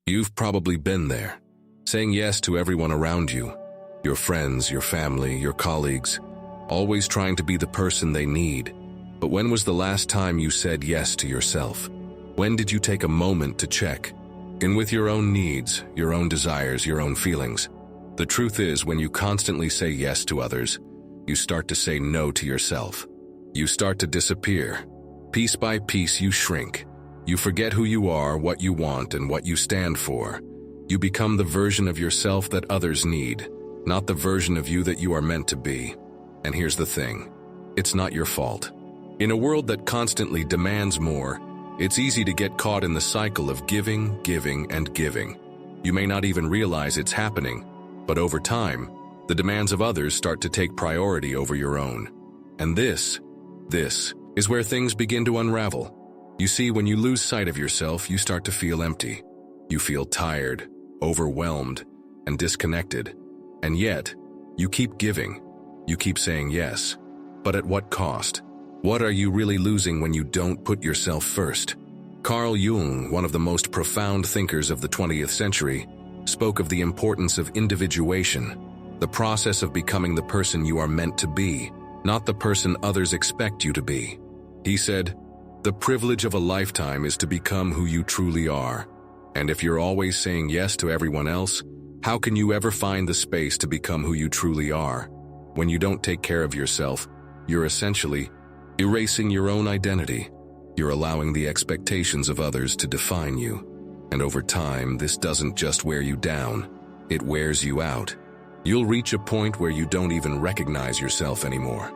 You've probably been there, saying yes to everyone around you, your friends, your family, your colleagues, always trying to be the person they need. But when was the last time you said yes to yourself? When did you take a moment to check in with your own needs, your own desires, your own feelings? The truth is, when you constantly say yes to others, you start to say no to yourself. You start to disappear. Piece by piece, you shrink. You forget who you are, what you want, and what you stand for. You become the version of yourself that others need, not the version of you that you are meant to be. And here's the thing, it's not your fault. In a world that constantly demands more, it's easy to get caught in the cycle of giving, giving, and giving. You may not even realize it's happening, but over time, the demands of others start to take priority over your own. And this is where things begin to unravel. You see, when you lose sight of yourself, you start to feel empty. You feel tired, overwhelmed, and disconnected. And yet, you keep giving. You keep saying yes. But at what cost? What are you really losing when you don't put yourself first? Carl Jung, one of the most profound thinkers of the 20th century, spoke of the importance of individuation, the process of becoming the person you are meant to be, not the person others expect you to be. He said, "The privilege of a lifetime is to become who you truly are. And if you're always saying yes to everyone else, how can you ever find the space to become who you truly are? When you don't take care of yourself, you're essentially erasing your own identity. You're allowing the expectations of others to define you. And over time, this doesn't just wear you down, it wears you out. You'll reach a point where you don't even recognize yourself anymore.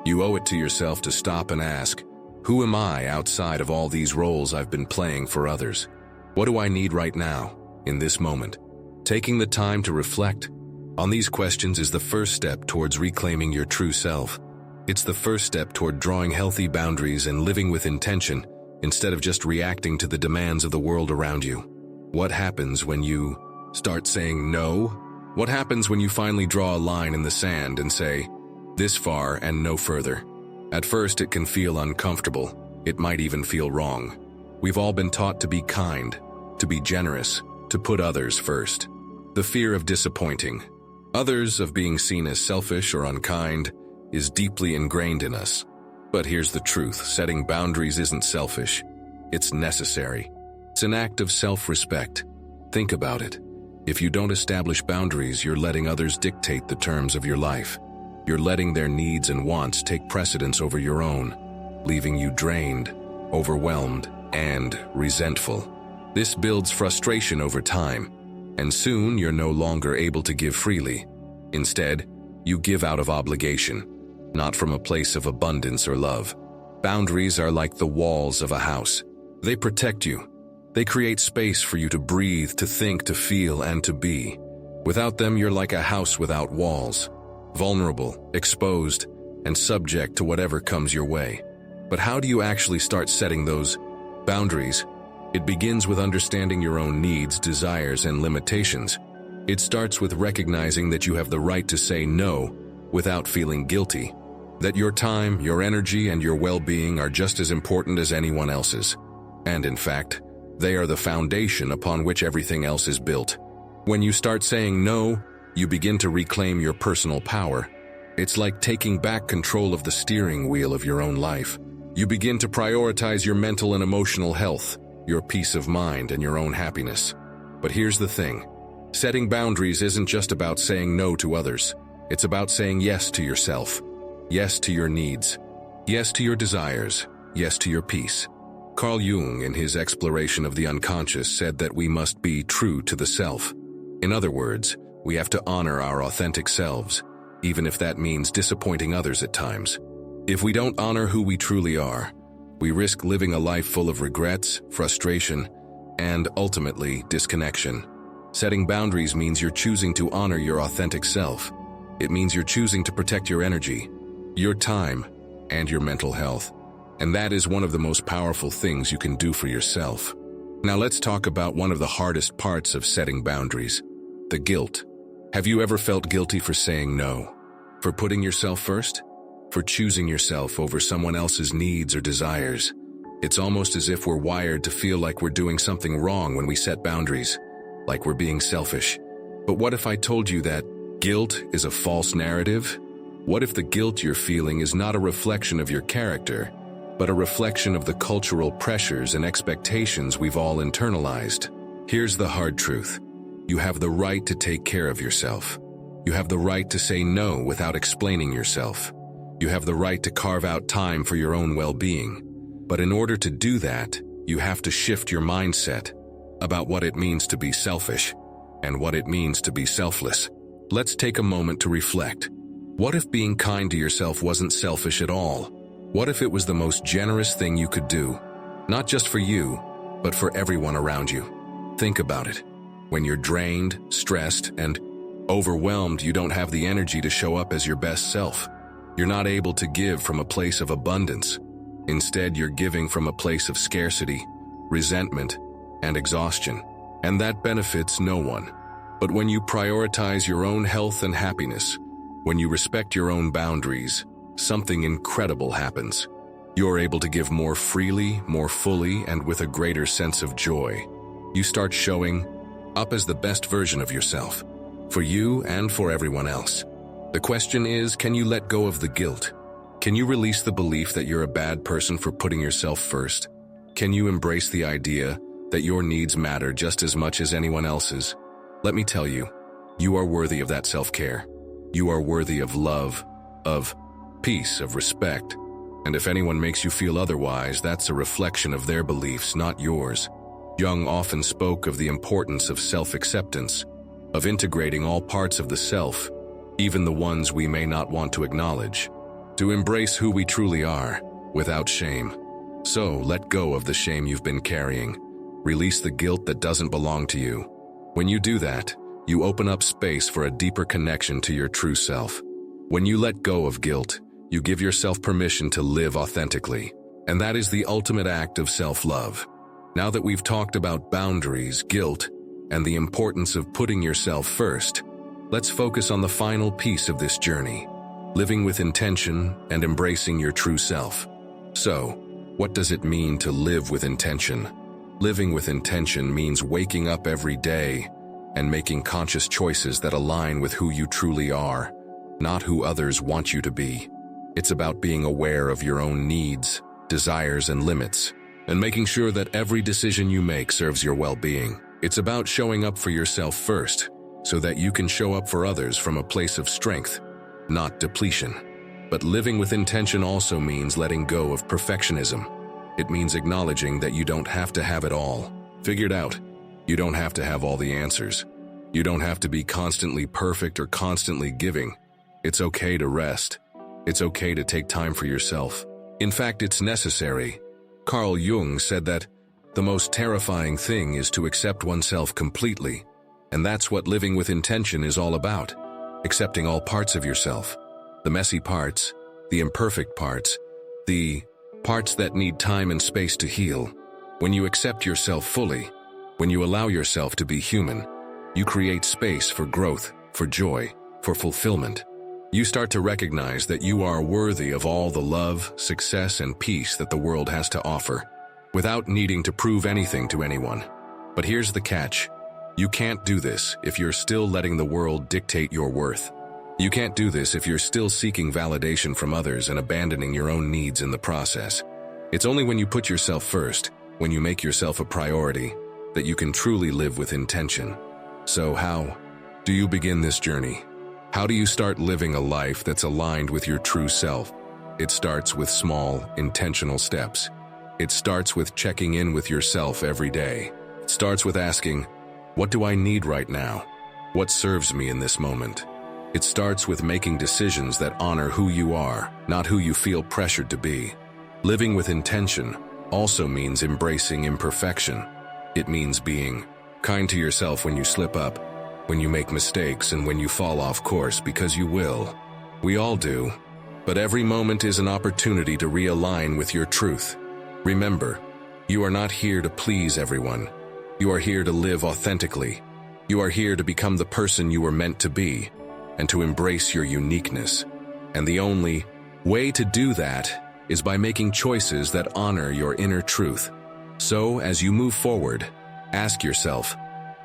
You owe it to yourself to stop and ask, who am I outside of all these roles I've been playing for others? What do I need right now, in this moment?" Taking the time to reflect on these questions is the first step towards reclaiming your true self. It's the first step toward drawing healthy boundaries and living with intention instead of just reacting to the demands of the world around you. What happens when you start saying no? What happens when you finally draw a line in the sand and say, this far and no further? At first, it can feel uncomfortable. It might even feel wrong. We've all been taught to be kind, to be generous, to put others first. The fear of disappointing others, of being seen as selfish or unkind, is deeply ingrained in us. But here's the truth, setting boundaries isn't selfish. It's necessary. It's an act of self-respect. Think about it. If you don't establish boundaries, you're letting others dictate the terms of your life. You're letting their needs and wants take precedence over your own, leaving you drained, overwhelmed, and resentful. This builds frustration over time, and soon you're no longer able to give freely. Instead, you give out of obligation, not from a place of abundance or love. Boundaries are like the walls of a house. They protect you. They create space for you to breathe, to think, to feel, and to be. Without them, you're like a house without walls, vulnerable, exposed, and subject to whatever comes your way. But how do you actually start setting those boundaries? It begins with understanding your own needs, desires, and limitations. It starts with recognizing that you have the right to say no without feeling guilty, that your time, your energy, and your well-being are just as important as anyone else's. And in fact, they are the foundation upon which everything else is built. When you start saying no, you begin to reclaim your personal power. It's like taking back control of the steering wheel of your own life. You begin to prioritize your mental and emotional health, your peace of mind, and your own happiness. But here's the thing. Setting boundaries isn't just about saying no to others. It's about saying yes to yourself. Yes to your needs. Yes to your desires. Yes to your peace. Carl Jung, in his exploration of the unconscious, said that we must be true to the self. In other words, we have to honor our authentic selves, even if that means disappointing others at times. If we don't honor who we truly are, we risk living a life full of regrets, frustration, and ultimately disconnection. Setting boundaries means you're choosing to honor your authentic self. It means you're choosing to protect your energy, your time, and your mental health. And that is one of the most powerful things you can do for yourself. Now let's talk about one of the hardest parts of setting boundaries, the guilt. Have you ever felt guilty for saying no? For putting yourself first? For choosing yourself over someone else's needs or desires? It's almost as if we're wired to feel like we're doing something wrong when we set boundaries. like we're being selfish. But what if I told you that guilt is a false narrative? What if the guilt you're feeling is not a reflection of your character, but a reflection of the cultural pressures and expectations we've all internalized? Here's the hard truth. You have the right to take care of yourself. You have the right to say no without explaining yourself. You have the right to carve out time for your own well-being. But in order to do that, you have to shift your mindset about what it means to be selfish and what it means to be selfless. Let's take a moment to reflect. What if being kind to yourself wasn't selfish at all? What if it was the most generous thing you could do? Not just for you, but for everyone around you. Think about it. When you're drained, stressed, and overwhelmed, you don't have the energy to show up as your best self. You're not able to give from a place of abundance. Instead, you're giving from a place of scarcity, resentment, and exhaustion. And that benefits no one. But when you prioritize your own health and happiness, when you respect your own boundaries, something incredible happens. You're able to give more freely, more fully, and with a greater sense of joy. You start showing up as the best version of yourself, for you and for everyone else. The question is, can you let go of the guilt? Can you release the belief that you're a bad person for putting yourself first? Can you embrace the idea that your needs matter just as much as anyone else's? Let me tell you, you are worthy of that self-care. You are worthy of love, of peace, of respect. And if anyone makes you feel otherwise, that's a reflection of their beliefs, not yours. Jung often spoke of the importance of self-acceptance, of integrating all parts of the self, even the ones we may not want to acknowledge, to embrace who we truly are, without shame. So, let go of the shame you've been carrying. Release the guilt that doesn't belong to you. When you do that, you open up space for a deeper connection to your true self. When you let go of guilt, you give yourself permission to live authentically. And that is the ultimate act of self-love. Now that we've talked about boundaries, guilt, and the importance of putting yourself first, let's focus on the final piece of this journey, living with intention and embracing your true self. So, what does it mean to live with intention? Living with intention means waking up every day and making conscious choices that align with who you truly are, not who others want you to be. It's about being aware of your own needs, desires, and limits, and making sure that every decision you make serves your well-being. It's about showing up for yourself first, so that you can show up for others from a place of strength, not depletion. But living with intention also means letting go of perfectionism. It means acknowledging that you don't have to have it all figured out. You don't have to have all the answers. You don't have to be constantly perfect or constantly giving. It's okay to rest. It's okay to take time for yourself. In fact, it's necessary. Carl Jung said that the most terrifying thing is to accept oneself completely. And that's what living with intention is all about. Accepting all parts of yourself. The messy parts, the imperfect parts, the parts that need time and space to heal. When you accept yourself fully, when you allow yourself to be human, you create space for growth, for joy, for fulfillment. You start to recognize that you are worthy of all the love, success, and peace that the world has to offer, without needing to prove anything to anyone. But here's the catch. You can't do this if you're still letting the world dictate your worth. You can't do this if you're still seeking validation from others and abandoning your own needs in the process. It's only when you put yourself first, when you make yourself a priority, that you can truly live with intention. So how do you begin this journey? How do you start living a life that's aligned with your true self? It starts with small, intentional steps. It starts with checking in with yourself every day. It starts with asking, what do I need right now? What serves me in this moment? It starts with making decisions that honor who you are, not who you feel pressured to be. Living with intention also means embracing imperfection. It means being kind to yourself when you slip up, when you make mistakes, and when you fall off course, because you will. We all do. But every moment is an opportunity to realign with your truth. Remember, you are not here to please everyone. You are here to live authentically. You are here to become the person you were meant to be, and to embrace your uniqueness. And the only way to do that is by making choices that honor your inner truth. So, as you move forward, ask yourself,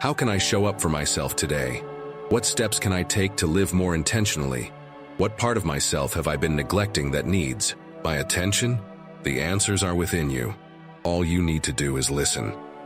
How can I show up for myself today? What steps can I take to live more intentionally? What part of myself have I been neglecting that needs my attention? The answers are within you. All you need to do is listen.